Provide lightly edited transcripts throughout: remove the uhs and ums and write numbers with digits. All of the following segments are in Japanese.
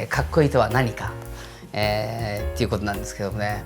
かっこいいとは何か、っていうことなんですけどもね。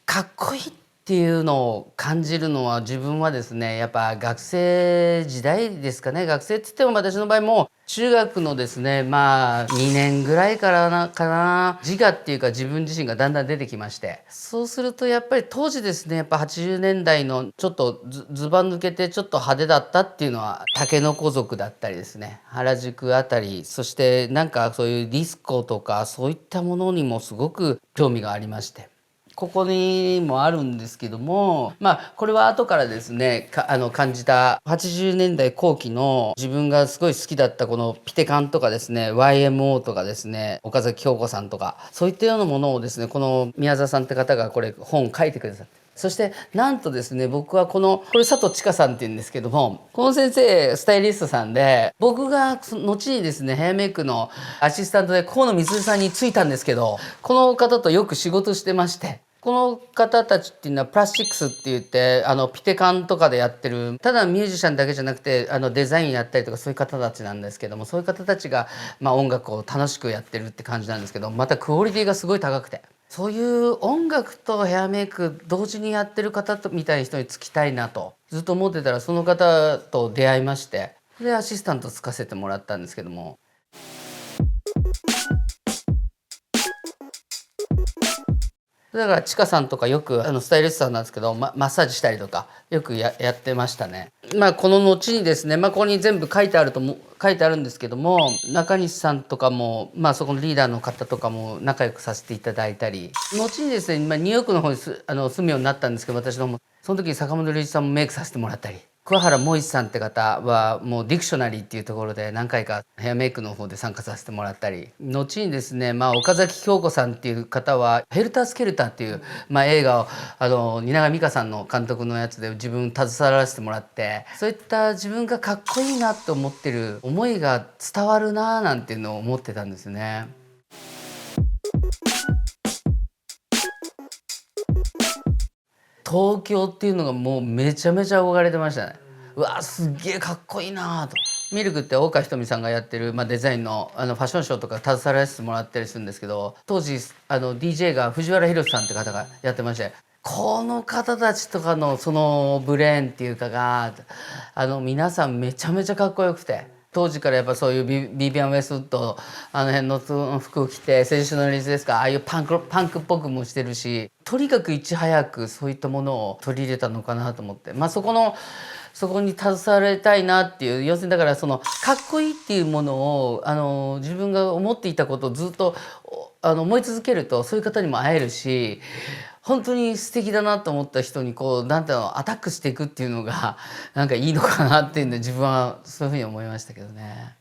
かっこいいっていうのを感じるのは自分はですね、やっぱ学生時代ですかね。学生って言っても私の場合も中学のですね、2年ぐらいかな、自我っていうか自分自身がだんだん出てきまして、そうするとやっぱり当時ですね、やっぱ80年代のちょっとずば抜けてちょっと派手だったっていうのは竹の子族だったりですね、原宿あたり、そしてなんかそういうディスコとかそういったものにもすごく興味がありまして。ここにもあるんですけども、これは後からですね、感じた80年代後期の自分がすごい好きだったこのピテカンとかですね、YMO とかですね、岡崎京子さんとか、そういったようなものをですね、この宮沢さんって方がこれ本を書いてくださって。そしてなんとですね、僕はこれ佐藤千佳さんっていうんですけども、この先生スタイリストさんで、僕が後にですねヘアメイクのアシスタントで河野光さんに就いたんですけど、この方とよく仕事してまして。この方たちっていうのはプラスチックスって言ってピテカンとかでやってる、ただミュージシャンだけじゃなくてデザインやったりとかそういう方たちなんですけども、そういう方たちが、音楽を楽しくやってるって感じなんですけど、またクオリティがすごい高くて、そういう音楽とヘアメイク同時にやってる方みたいな人に就きたいなとずっと思ってたら、その方と出会いまして、でアシスタントつかせてもらったんですけども。だからちかさんとかよくスタイリストさんなんですけど、マッサージしたりとかよくやってましたね。この後にですね、ここに全部書いてあるんですけども、中西さんとかも、そこのリーダーの方とかも仲良くさせていただいたり、後にですね、ニューヨークの方に住むようになったんですけど、私の方もその時に坂本龍一さんもメイクさせてもらったり。桑原萌一さんって方はもうディクショナリーっていうところで何回かヘアメイクの方で参加させてもらったり、後にですね、岡崎京子さんっていう方は「ヘルタースケルター」っていう、映画を蜷川実花さんの監督のやつで自分携わらせてもらって、そういった自分がかっこいいなと思ってる思いが伝わるななんていうのを思ってたんですね。東京っていうのがもうめちゃめちゃ憧れてましたね。うわすっげえかっこいいなと。ミルクって大川ひとみさんがやってる、デザインのファッションショーとか携わらせてもらったりするんですけど、当時DJ が藤原宏さんって方がやってまして、この方たちとかのそのブレーンっていうかが皆さんめちゃめちゃかっこよくて。当時からやっぱそういうビビアン・ウェストウッド辺の服を着て、青春のリーズですか、ああいうパンクっぽくもしてるし、とにかくいち早くそういったものを取り入れたのかなと思って、そこに携われたいなっていう、要するにだからそのかっこいいっていうものを自分が思っていたことをずっと思い続けると、そういう方にも会えるし、本当に素敵だなと思った人になんていうのアタックしていくっていうのがなんかいいのかなっていうんで、自分はそういうふうに思いましたけどね。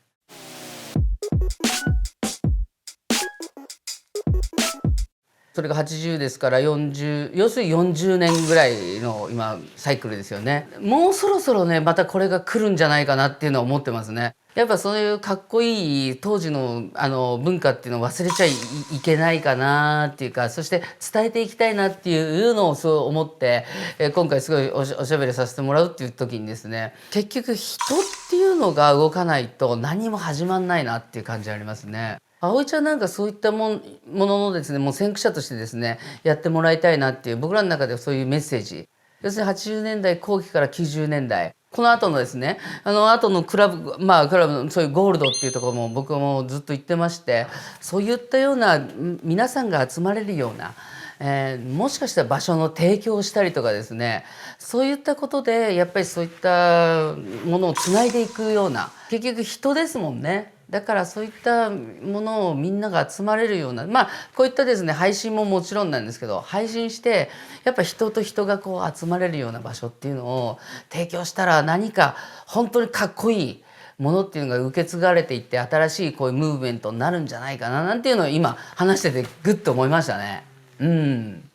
それが80ですから40、要するに40年ぐらいの今サイクルですよね。もうそろそろねまたこれが来るんじゃないかなっていうのは思ってますね。やっぱそういうかっこいい当時の文化っていうのを忘れちゃいけないかなっていうか、そして伝えていきたいなっていうのをそう思って、今回すごいおしゃべりさせてもらうっていう時にですね、結局人っていうのが動かないと何も始まんないなっていう感じありますね。葵ちゃんなんかそういったもののですね、もう先駆者としてですねやってもらいたいなっていう、僕らの中でそういうメッセージ、要するに80年代後期から90年代この後のですね、後のクラブのそういうゴールドっていうところも僕もずっと言ってまして、そういったような皆さんが集まれるような、もしかしたら場所の提供をしたりとかですね、そういったことでやっぱりそういったものをつないでいくような、結局人ですもんね。だからそういったものをみんなが集まれるような、こういったですね配信ももちろんなんですけど、配信してやっぱ人と人が集まれるような場所っていうのを提供したら、何か本当にかっこいいものっていうのが受け継がれていって、新しいこういうムーブメントになるんじゃないかななんていうのを今話しててグッと思いましたね。うん。